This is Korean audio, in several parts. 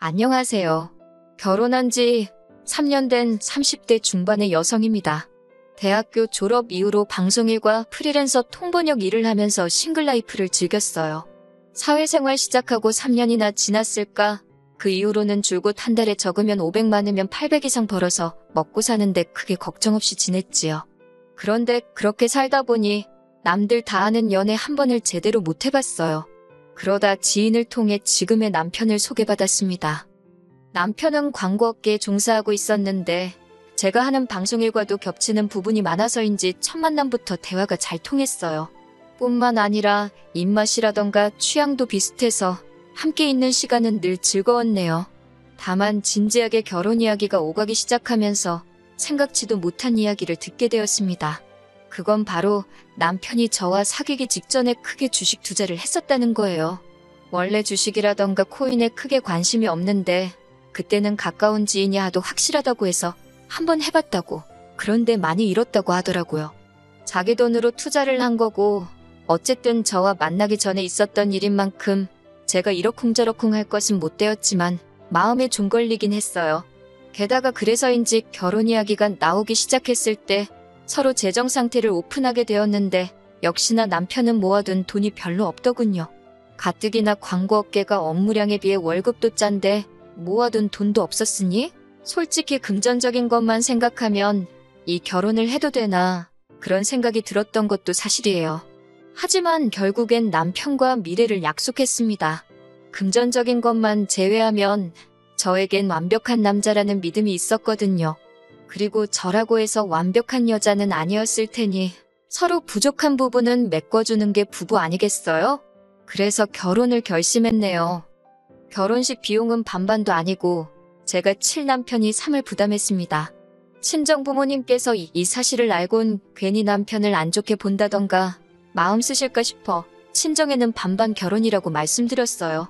안녕하세요. 결혼한 지 3년 된 30대 중반의 여성입니다. 대학교 졸업 이후로 방송일과 프리랜서 통번역 일을 하면서 싱글라이프를 즐겼어요. 사회생활 시작하고 3년이나 지났을까? 그 이후로는 줄곧 한 달에 적으면 500 많으면 800 이상 벌어서 먹고 사는데 크게 걱정 없이 지냈지요. 그런데 그렇게 살다 보니 남들 다 아는 연애 한 번을 제대로 못 해봤어요. 그러다 지인을 통해 지금의 남편을 소개받았습니다. 남편은 광고업계에 종사하고 있었는데 제가 하는 방송일과도 겹치는 부분이 많아서인지 첫 만남부터 대화가 잘 통했어요. 뿐만 아니라 입맛이라던가 취향도 비슷해서 함께 있는 시간은 늘 즐거웠네요. 다만 진지하게 결혼 이야기가 오가기 시작하면서 생각지도 못한 이야기를 듣게 되었습니다. 그건 바로 남편이 저와 사귀기 직전에 크게 주식 투자를 했었다는 거예요. 원래 주식이라던가 코인에 크게 관심이 없는데 그때는 가까운 지인이 하도 확실하다고 해서 한번 해봤다고, 그런데 많이 잃었다고 하더라고요. 자기 돈으로 투자를 한 거고 어쨌든 저와 만나기 전에 있었던 일인 만큼 제가 이러쿵저러쿵 할 것은 못 되었지만 마음에 좀 걸리긴 했어요. 게다가 그래서인지 결혼 이야기가 나오기 시작했을 때 서로 재정 상태를 오픈하게 되었는데 역시나 남편은 모아둔 돈이 별로 없더군요. 가뜩이나 광고업계가 업무량에 비해 월급도 짠데 모아둔 돈도 없었으니 솔직히 금전적인 것만 생각하면 이 결혼을 해도 되나 그런 생각이 들었던 것도 사실이에요. 하지만 결국엔 남편과 미래를 약속했습니다. 금전적인 것만 제외하면 저에겐 완벽한 남자라는 믿음이 있었거든요. 그리고 저라고 해서 완벽한 여자는 아니었을 테니 서로 부족한 부분은 메꿔주는 게 부부 아니겠어요? 그래서 결혼을 결심했네요. 결혼식 비용은 반반도 아니고 제가 7, 남편이 3을 부담했습니다. 친정부모님께서 이 사실을 알곤 괜히 남편을 안 좋게 본다던가 마음 쓰실까 싶어 친정에는 반반 결혼이라고 말씀드렸어요.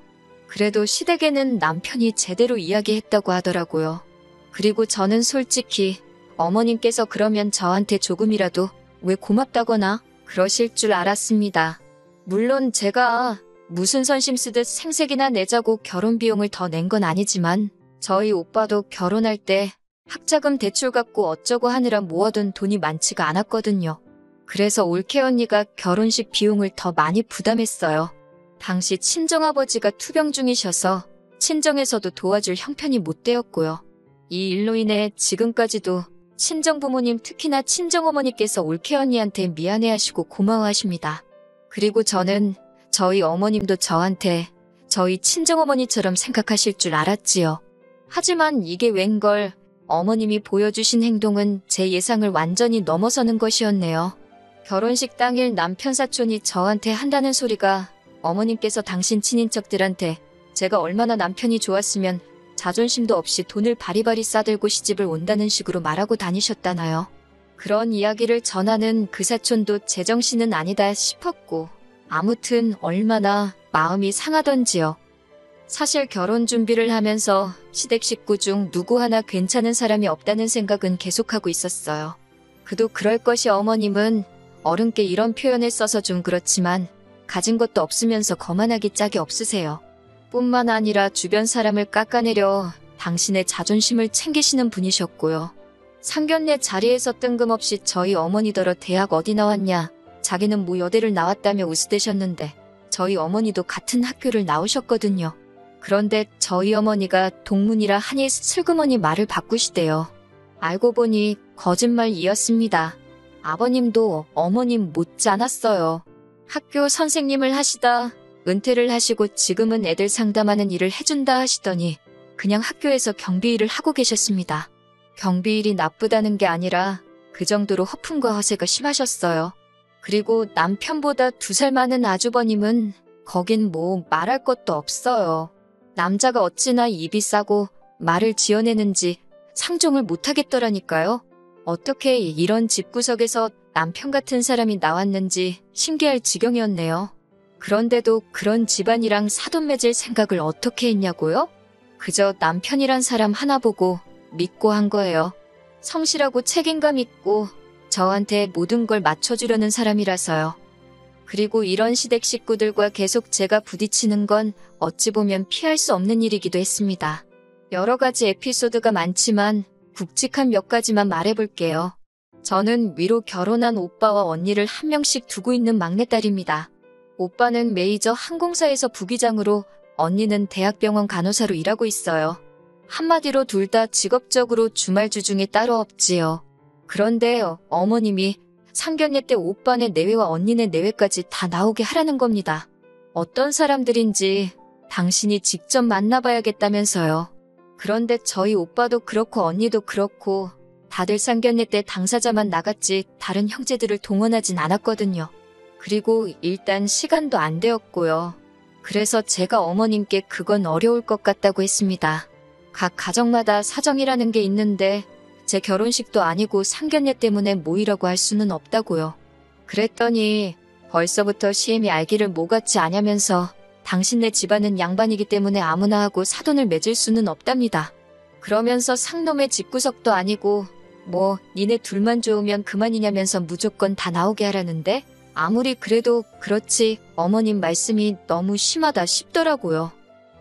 그래도 시댁에는 남편이 제대로 이야기했다고 하더라고요. 그리고 저는 솔직히 어머님께서 그러면 저한테 조금이라도 왜 고맙다거나 그러실 줄 알았습니다. 물론 제가 무슨 선심 쓰듯 생색이나 내자고 결혼 비용을 더 낸 건 아니지만 저희 오빠도 결혼할 때 학자금 대출 갚고 어쩌고 하느라 모아둔 돈이 많지가 않았거든요. 그래서 올케 언니가 결혼식 비용을 더 많이 부담했어요. 당시 친정아버지가 투병 중이셔서 친정에서도 도와줄 형편이 못 되었고요. 이 일로 인해 지금까지도 친정부모님, 특히나 친정어머니께서 올케 언니한테 미안해하시고 고마워하십니다. 그리고 저는 저희 어머님도 저한테 저희 친정어머니처럼 생각하실 줄 알았지요. 하지만 이게 웬걸 어머님이 보여주신 행동은 제 예상을 완전히 넘어서는 것이었네요. 결혼식 당일 남편 사촌이 저한테 한다는 소리가 어머님께서 당신 친인척들한테 제가 얼마나 남편이 좋았으면 자존심도 없이 돈을 바리바리 싸들고 시집을 온다는 식으로 말하고 다니셨다나요. 그런 이야기를 전하는 그 사촌도 제정신은 아니다 싶었고 아무튼 얼마나 마음이 상하던지요. 사실 결혼 준비를 하면서 시댁 식구 중 누구 하나 괜찮은 사람이 없다는 생각은 계속하고 있었어요. 그도 그럴 것이 어머님은 어른께 이런 표현을 써서 좀 그렇지만 가진 것도 없으면서 거만하기 짝이 없으세요. 뿐만 아니라 주변 사람을 깎아내려 당신의 자존심을 챙기시는 분이셨고요. 상견례 자리에서 뜬금없이 저희 어머니더러 대학 어디 나왔냐, 자기는 뭐 여대를 나왔다며 우스대셨는데 저희 어머니도 같은 학교를 나오셨거든요. 그런데 저희 어머니가 동문이라 하니 슬그머니 말을 바꾸시대요. 알고 보니 거짓말이었습니다. 아버님도 어머님 못지않았어요. 학교 선생님을 하시다 은퇴를 하시고 지금은 애들 상담하는 일을 해준다 하시더니 그냥 학교에서 경비 일을 하고 계셨습니다. 경비 일이 나쁘다는 게 아니라 그 정도로 허풍과 허세가 심하셨어요. 그리고 남편보다 2살 많은 아주버님은 거긴 뭐 말할 것도 없어요. 남자가 어찌나 입이 싸고 말을 지어내는지 상종을 못하겠더라니까요. 어떻게 이런 집구석에서 남편 같은 사람이 나왔는지 신기할 지경이었네요. 그런데도 그런 집안이랑 사돈 맺을 생각을 어떻게 했냐고요? 그저 남편이란 사람 하나 보고 믿고 한 거예요. 성실하고 책임감 있고 저한테 모든 걸 맞춰주려는 사람이라서요. 그리고 이런 시댁 식구들과 계속 제가 부딪히는 건 어찌 보면 피할 수 없는 일이기도 했습니다. 여러 가지 에피소드가 많지만 굵직한 몇 가지만 말해볼게요. 저는 위로 결혼한 오빠와 언니를 한 명씩 두고 있는 막내딸입니다. 오빠는 메이저 항공사에서 부기장으로, 언니는 대학병원 간호사로 일하고 있어요. 한마디로 둘 다 직업적으로 주말주중에 따로 없지요. 그런데 어머님이 상견례 때 오빠네 내외와 언니네 내외까지 다 나오게 하라는 겁니다. 어떤 사람들인지 당신이 직접 만나봐야겠다면서요. 그런데 저희 오빠도 그렇고 언니도 그렇고 다들 상견례 때 당사자만 나갔지 다른 형제들을 동원하진 않았거든요. 그리고 일단 시간도 안 되었고요. 그래서 제가 어머님께 그건 어려울 것 같다고 했습니다. 각 가정마다 사정이라는 게 있는데 제 결혼식도 아니고 상견례 때문에 모이라고 할 수는 없다고요. 그랬더니 벌써부터 시엠이 알기를 뭐같이 아냐면서 당신네 집안은 양반이기 때문에 아무나 하고 사돈을 맺을 수는 없답니다. 그러면서 상놈의 집구석도 아니고 뭐 니네 둘만 좋으면 그만이냐면서 무조건 다 나오게 하라는데 아무리 그래도 그렇지 어머님 말씀이 너무 심하다 싶더라고요.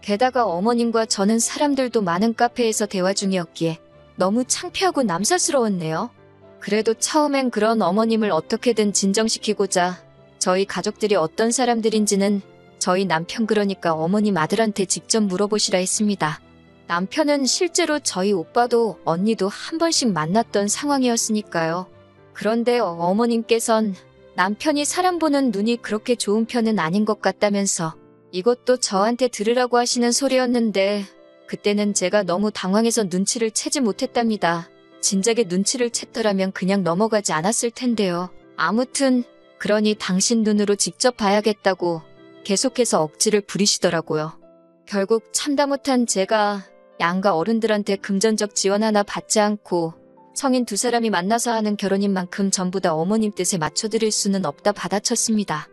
게다가 어머님과 저는 사람들도 많은 카페에서 대화 중이었기에 너무 창피하고 남사스러웠네요. 그래도 처음엔 그런 어머님을 어떻게든 진정시키고자 저희 가족들이 어떤 사람들인지는 저희 남편 그러니까 어머님 아들한테 직접 물어보시라 했습니다. 남편은 실제로 저희 오빠도 언니도 한 번씩 만났던 상황이었으니까요. 그런데 어머님께선 남편이 사람 보는 눈이 그렇게 좋은 편은 아닌 것 같다면서 이것도 저한테 들으라고 하시는 소리였는데 그때는 제가 너무 당황해서 눈치를 채지 못했답니다. 진작에 눈치를 챘더라면 그냥 넘어가지 않았을 텐데요. 아무튼 그러니 당신 눈으로 직접 봐야겠다고 계속해서 억지를 부리시더라고요. 결국 참다 못한 제가 양가 어른들한테 금전적 지원 하나 받지 않고 성인 두 사람이 만나서 하는 결혼인 만큼 전부 다 어머님 뜻에 맞춰드릴 수는 없다 받아쳤습니다.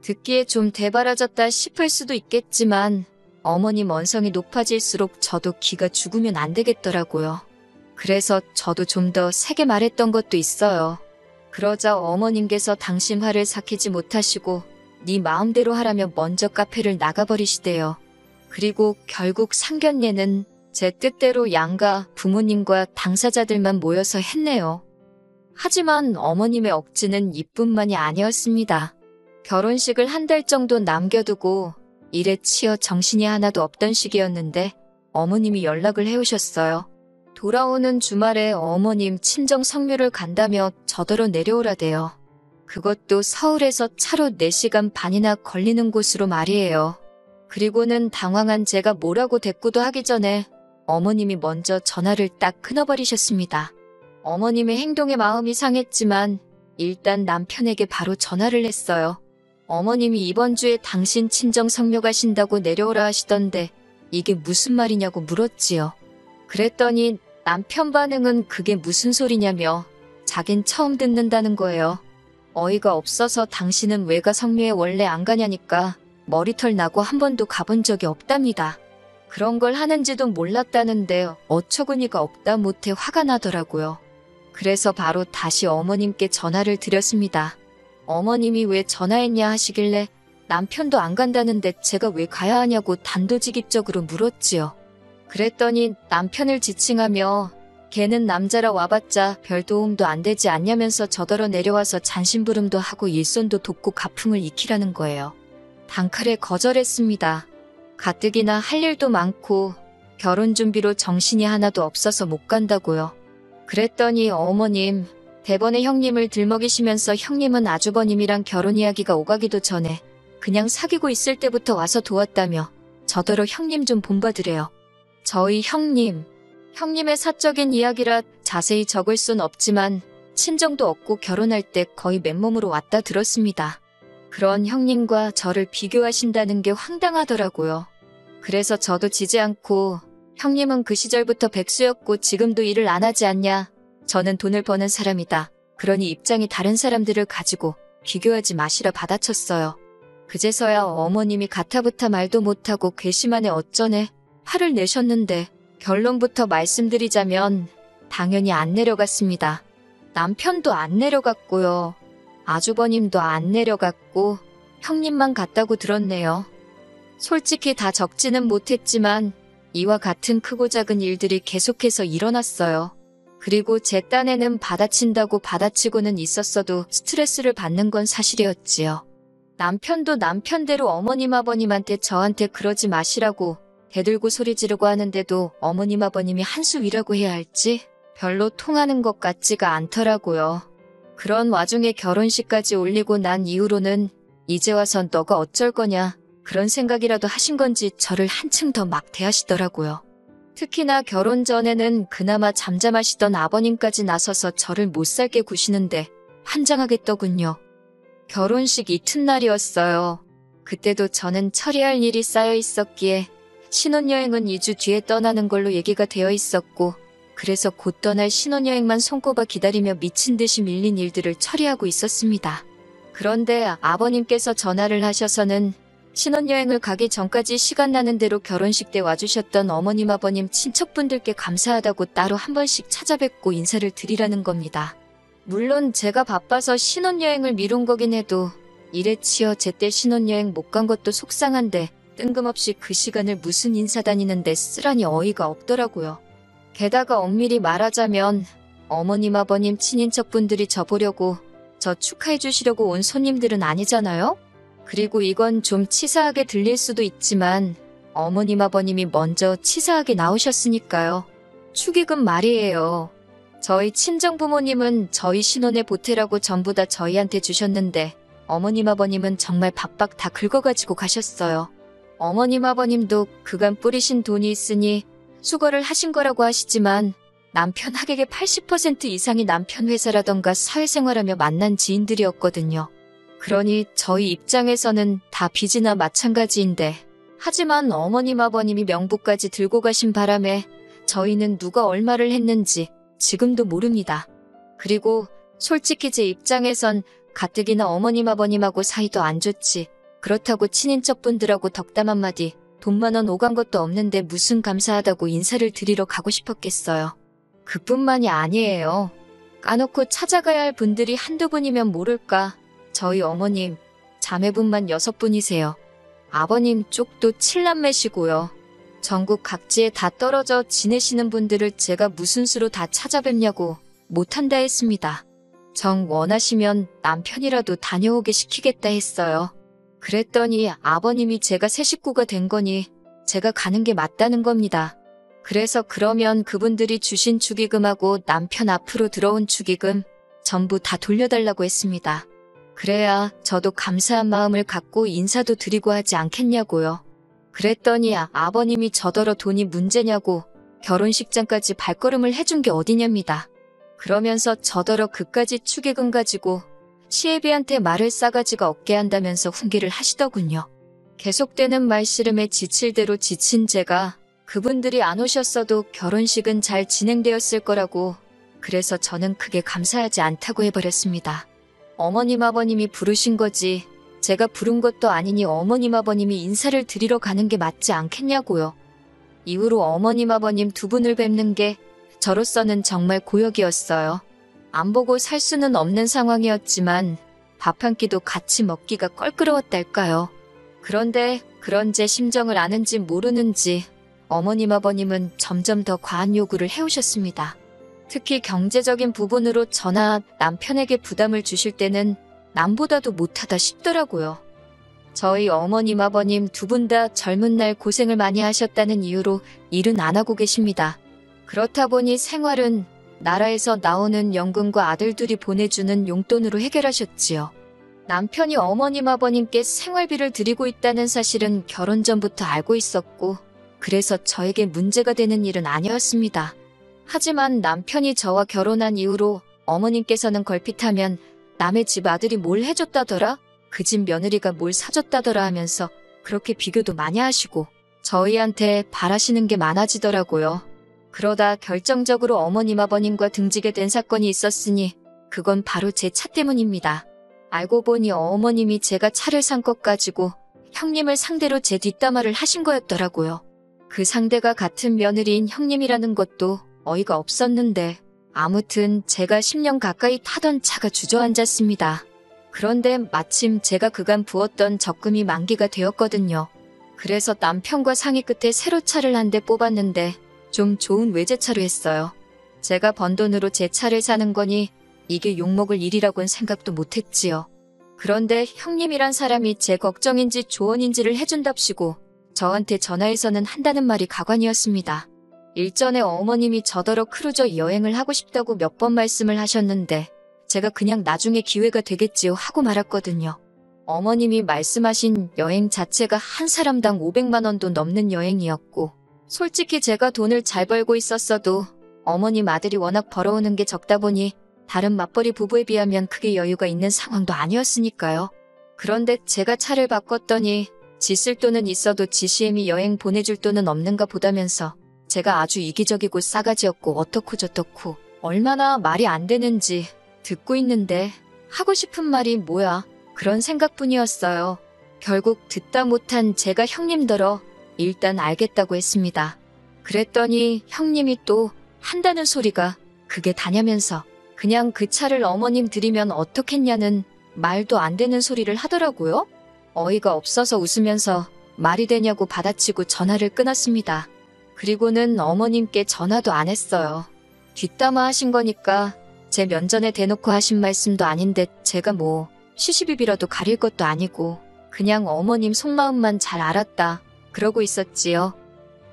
듣기에 좀 대바라졌다 싶을 수도 있겠지만 어머님 언성이 높아질수록 저도 기가 죽으면 안 되겠더라고요. 그래서 저도 좀 더 세게 말했던 것도 있어요. 그러자 어머님께서 당신 화를 삭히지 못하시고 네 마음대로 하라며 먼저 카페를 나가버리시대요. 그리고 결국 상견례는 제 뜻대로 양가 부모님과 당사자들만 모여서 했네요. 하지만 어머님의 억지는 이뿐만이 아니었습니다. 결혼식을 한 달 정도 남겨두고 일에 치여 정신이 하나도 없던 시기였는데 어머님이 연락을 해오셨어요. 돌아오는 주말에 어머님 친정 성묘를 간다며 저더러 내려오라대요. 그것도 서울에서 차로 4시간 반이나 걸리는 곳으로 말이에요. 그리고는 당황한 제가 뭐라고 대꾸도 하기 전에 어머님이 먼저 전화를 딱 끊어버리셨습니다. 어머님의 행동에 마음이 상했지만 일단 남편에게 바로 전화를 했어요. 어머님이 이번 주에 당신 친정 성묘 가신다고 내려오라 하시던데 이게 무슨 말이냐고 물었지요. 그랬더니 남편 반응은 그게 무슨 소리냐며 자긴 처음 듣는다는 거예요. 어이가 없어서 당신은 외가 성묘에 원래 안 가냐니까 머리털 나고 한 번도 가본 적이 없답니다. 그런 걸 하는지도 몰랐다는데 어처구니가 없다 못해 화가 나더라고요. 그래서 바로 다시 어머님께 전화를 드렸습니다. 어머님이 왜 전화했냐 하시길래 남편도 안 간다는데 제가 왜 가야 하냐고 단도직입적으로 물었지요. 그랬더니 남편을 지칭하며 걔는 남자라 와봤자 별 도움도 안 되지 않냐면서 저더러 내려와서 잔심부름도 하고 일손도 돕고 가풍을 익히라는 거예요. 단칼에 거절했습니다. 가뜩이나 할 일도 많고 결혼 준비로 정신이 하나도 없어서 못 간다고요. 그랬더니 어머님, 대번에 형님을 들먹이시면서 형님은 아주버님이랑 결혼 이야기가 오가기도 전에 그냥 사귀고 있을 때부터 와서 도왔다며 저더러 형님 좀 본받으래요. 저희 형님의 사적인 이야기라 자세히 적을 순 없지만 친정도 없고 결혼할 때 거의 맨몸으로 왔다 들었습니다. 그런 형님과 저를 비교하신다는 게 황당하더라고요. 그래서 저도 지지 않고 형님은 그 시절부터 백수였고 지금도 일을 안 하지 않냐. 저는 돈을 버는 사람이다. 그러니 입장이 다른 사람들을 가지고 비교하지 마시라 받아쳤어요. 그제서야 어머님이 가타부타 말도 못하고 괘씸하네 어쩌네 화를 내셨는데 결론부터 말씀드리자면 당연히 안 내려갔습니다. 남편도 안 내려갔고요. 아주버님도 안 내려갔고 형님만 같다고 들었네요. 솔직히 다 적지는 못했지만 이와 같은 크고 작은 일들이 계속해서 일어났어요. 그리고 제 딴에는 받아친다고 받아치고는 있었어도 스트레스를 받는 건 사실이었지요. 남편도 남편대로 어머님 아버님한테 저한테 그러지 마시라고 대들고 소리 지르고 하는데도 어머님 아버님이 한 수 위라고 해야 할지 별로 통하는 것 같지가 않더라고요. 그런 와중에 결혼식까지 올리고 난 이후로는 이제 와선 너가 어쩔 거냐 그런 생각이라도 하신 건지 저를 한층 더 막 대하시더라고요. 특히나 결혼 전에는 그나마 잠잠하시던 아버님까지 나서서 저를 못살게 구시는데 환장하겠더군요. 결혼식 이튿날이었어요. 그때도 저는 처리할 일이 쌓여 있었기에 신혼여행은 2주 뒤에 떠나는 걸로 얘기가 되어 있었고 그래서 곧 떠날 신혼여행만 손꼽아 기다리며 미친 듯이 밀린 일들을 처리하고 있었습니다. 그런데 아버님께서 전화를 하셔서는 신혼여행을 가기 전까지 시간 나는 대로 결혼식 때 와주셨던 어머님 아버님 친척분들께 감사하다고 따로 한 번씩 찾아뵙고 인사를 드리라는 겁니다. 물론 제가 바빠서 신혼여행을 미룬 거긴 해도 일에 치여 제때 신혼여행 못 간 것도 속상한데 뜬금없이 그 시간을 무슨 인사 다니는데 쓰라니 어이가 없더라고요. 게다가 엄밀히 말하자면 어머님 아버님 친인척분들이 저 보려고 저 축하해 주시려고 온 손님들은 아니잖아요? 그리고 이건 좀 치사하게 들릴 수도 있지만 어머님 아버님이 먼저 치사하게 나오셨으니까요. 축의금 말이에요. 저희 친정부모님은 저희 신혼의 보태라고 전부 다 저희한테 주셨는데 어머님 아버님은 정말 박박 다 긁어가지고 가셨어요. 어머님 아버님도 그간 뿌리신 돈이 있으니 수거를 하신 거라고 하시지만 남편 하객의 80% 이상이 남편 회사라던가 사회생활하며 만난 지인들이었거든요. 그러니 저희 입장에서는 다 빚이나 마찬가지인데 하지만 어머님 아버님이 명부까지 들고 가신 바람에 저희는 누가 얼마를 했는지 지금도 모릅니다. 그리고 솔직히 제 입장에선 가뜩이나 어머님 아버님하고 사이도 안 좋지. 그렇다고 친인척분들하고 덕담 한마디 돈 10,000원 오간 것도 없는데 무슨 감사하다고 인사를 드리러 가고 싶었겠어요. 그뿐만이 아니에요. 까놓고 찾아가야 할 분들이 한두 분이면 모를까. 저희 어머님, 자매분만 6분이세요. 아버님 쪽도 7남매시고요. 전국 각지에 다 떨어져 지내시는 분들을 제가 무슨 수로 다 찾아뵙냐고 못한다 했습니다. 정 원하시면 남편이라도 다녀오게 시키겠다 했어요. 그랬더니 아버님이 제가 새 식구가 된 거니 제가 가는 게 맞다는 겁니다. 그래서 그러면 그분들이 주신 축의금하고 남편 앞으로 들어온 축의금 전부 다 돌려달라고 했습니다. 그래야 저도 감사한 마음을 갖고 인사도 드리고 하지 않겠냐고요. 그랬더니 아버님이 저더러 돈이 문제냐고 결혼식장까지 발걸음을 해준 게 어디냐입니다. 그러면서 저더러 그까지 축의금 가지고 시애비한테 말을 싸가지가 없게 한다면서 훈계를 하시더군요. 계속되는 말씨름에 지칠 대로 지친 제가 그분들이 안 오셨어도 결혼식은 잘 진행되었을 거라고 그래서 저는 크게 감사하지 않다고 해버렸습니다. 어머님 아버님이 부르신 거지 제가 부른 것도 아니니 어머님 아버님이 인사를 드리러 가는 게 맞지 않겠냐고요. 이후로 어머님 아버님 두 분을 뵙는 게 저로서는 정말 고역이었어요. 안 보고 살 수는 없는 상황이었지만 밥 한 끼도 같이 먹기가 껄끄러웠달까요. 그런데 그런 제 심정을 아는지 모르는지 어머님 아버님은 점점 더 과한 요구를 해오셨습니다. 특히 경제적인 부분으로 저나 남편에게 부담을 주실 때는 남보다도 못하다 싶더라고요. 저희 어머님 아버님 두 분 다 젊은 날 고생을 많이 하셨다는 이유로 일은 안 하고 계십니다. 그렇다 보니 생활은 나라에서 나오는 연금과 아들들이 보내주는 용돈으로 해결하셨지요. 남편이 어머님 아버님께 생활비를 드리고 있다는 사실은 결혼 전부터 알고 있었고 그래서 저에게 문제가 되는 일은 아니었습니다. 하지만 남편이 저와 결혼한 이후로 어머님께서는 걸핏하면 남의 집 아들이 뭘 해줬다더라? 그 집 며느리가 뭘 사줬다더라 하면서 그렇게 비교도 많이 하시고 저희한테 바라시는 게 많아지더라고요. 그러다 결정적으로 어머님 아버님과 등지게 된 사건이 있었으니 그건 바로 제 차 때문입니다. 알고 보니 어머님이 제가 차를 산 것 가지고 형님을 상대로 제 뒷담화를 하신 거였더라고요. 그 상대가 같은 며느리인 형님이라는 것도 어이가 없었는데 아무튼 제가 10년 가까이 타던 차가 주저앉았습니다. 그런데 마침 제가 그간 부었던 적금이 만기가 되었거든요. 그래서 남편과 상의 끝에 새로 차를 한 대 뽑았는데 좀 좋은 외제차로 했어요. 제가 번 돈으로 제 차를 사는 거니 이게 욕먹을 일이라고는 생각도 못했지요. 그런데 형님이란 사람이 제 걱정인지 조언인지를 해준답시고 저한테 전화해서는 한다는 말이 가관이었습니다. 일전에 어머님이 저더러 크루저 여행을 하고 싶다고 몇 번 말씀을 하셨는데 제가 그냥 나중에 기회가 되겠지요 하고 말았거든요. 어머님이 말씀하신 여행 자체가 한 사람당 500만 원도 넘는 여행이었고 솔직히 제가 돈을 잘 벌고 있었어도 어머님 아들이 워낙 벌어오는 게 적다 보니 다른 맞벌이 부부에 비하면 크게 여유가 있는 상황도 아니었으니까요. 그런데 제가 차를 바꿨더니 지 쓸 돈은 있어도 지시엠이 여행 보내줄 돈은 없는가 보다면서 제가 아주 이기적이고 싸가지없고 어떻고 저떻고 얼마나 말이 안 되는지 듣고 있는데 하고 싶은 말이 뭐야 그런 생각뿐이었어요. 결국 듣다 못한 제가 형님더러 일단 알겠다고 했습니다. 그랬더니 형님이 또 한다는 소리가 그게 다냐면서 그냥 그 차를 어머님 드리면 어떻겠냐는 말도 안 되는 소리를 하더라고요. 어이가 없어서 웃으면서 말이 되냐고 받아치고 전화를 끊었습니다. 그리고는 어머님께 전화도 안 했어요. 뒷담화 하신 거니까 제 면전에 대놓고 하신 말씀도 아닌데 제가 뭐 시시비비라도 가릴 것도 아니고 그냥 어머님 속마음만 잘 알았다 그러고 있었지요.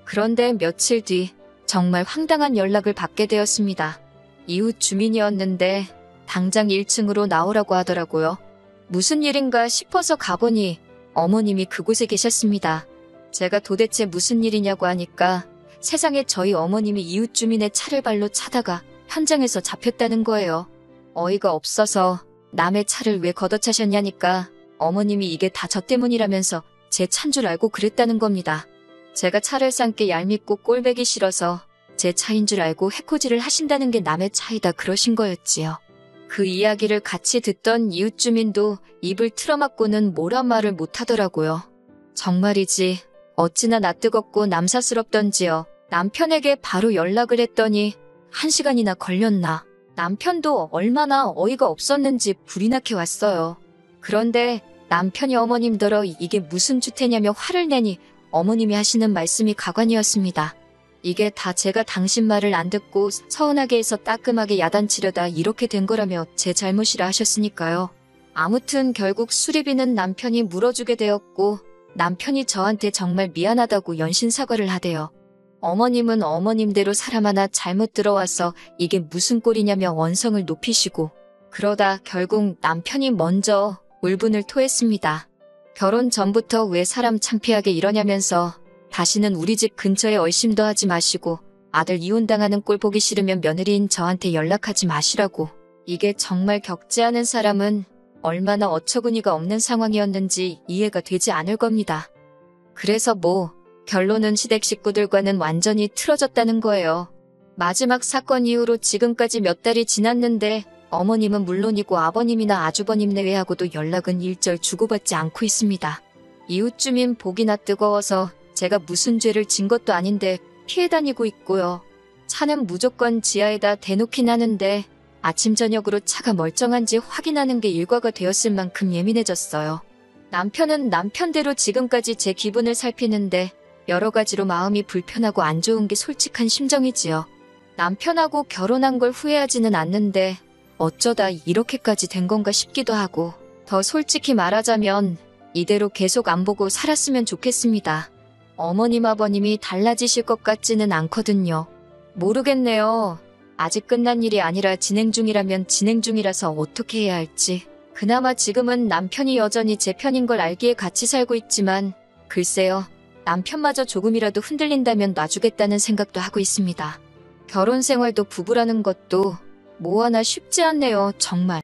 그런데 며칠 뒤 정말 황당한 연락을 받게 되었습니다. 이웃 주민이었는데 당장 1층으로 나오라고 하더라고요. 무슨 일인가 싶어서 가보니 어머님이 그곳에 계셨습니다. 제가 도대체 무슨 일이냐고 하니까 세상에 저희 어머님이 이웃 주민의 차를 발로 차다가 현장에서 잡혔다는 거예요. 어이가 없어서 남의 차를 왜 걷어차셨냐니까 어머님이 이게 다 저 때문이라면서 제 차인 줄 알고 그랬다는 겁니다. 제가 차를 싼 게 얄밉고 꼴배기 싫어서 제 차인 줄 알고 해코지를 하신다는 게 남의 차이다 그러신 거였지요. 그 이야기를 같이 듣던 이웃 주민도 입을 틀어막고는 뭐란 말을 못하더라고요. 정말이지 어찌나 낯뜨겁고 남사스럽던지요. 남편에게 바로 연락을 했더니 1시간이나 걸렸나. 남편도 얼마나 어이가 없었는지 불이 나게 왔어요. 그런데 남편이 어머님더러 이게 무슨 주태냐며 화를 내니 어머님이 하시는 말씀이 가관이었습니다. 이게 다 제가 당신 말을 안 듣고 서운하게 해서 따끔하게 야단치려다 이렇게 된 거라며 제 잘못이라 하셨으니까요. 아무튼 결국 수리비는 남편이 물어주게 되었고 남편이 저한테 정말 미안하다고 연신 사과를 하대요. 어머님은 어머님대로 사람 하나 잘못 들어와서 이게 무슨 꼴이냐며 원성을 높이시고 그러다 결국 남편이 먼저 울분을 토했습니다. 결혼 전부터 왜 사람 창피하게 이러냐면서 다시는 우리 집 근처에 얼씬도 하지 마시고 아들 이혼당하는 꼴 보기 싫으면 며느리인 저한테 연락하지 마시라고. 이게 정말 겪지 않은 사람은 얼마나 어처구니가 없는 상황이었는지 이해가 되지 않을 겁니다. 그래서 결론은 시댁 식구들과는 완전히 틀어졌다는 거예요. 마지막 사건 이후로 지금까지 몇 달이 지났는데 어머님은 물론이고 아버님이나 아주버님 내외하고도 연락은 일절 주고받지 않고 있습니다. 이웃 주민 보기나 뜨거워서 제가 무슨 죄를 진 것도 아닌데 피해 다니고 있고요. 차는 무조건 지하에다 대놓긴 하는데 아침 저녁으로 차가 멀쩡한지 확인하는 게 일과가 되었을 만큼 예민해졌어요. 남편은 남편대로 지금까지 제 기분을 살피는데 여러 가지로 마음이 불편하고 안 좋은 게 솔직한 심정이지요. 남편하고 결혼한 걸 후회하지는 않는데 어쩌다 이렇게까지 된 건가 싶기도 하고 더 솔직히 말하자면 이대로 계속 안 보고 살았으면 좋겠습니다. 어머님 아버님이 달라지실 것 같지는 않거든요. 모르겠네요. 아직 끝난 일이 아니라 진행 중이라면 진행 중이라서 어떻게 해야 할지. 그나마 지금은 남편이 여전히 제 편인 걸 알기에 같이 살고 있지만 글쎄요. 남편마저 조금이라도 흔들린다면 놔주겠다는 생각도 하고 있습니다. 결혼 생활도 부부라는 것도 뭐 하나 쉽지 않네요, 정말.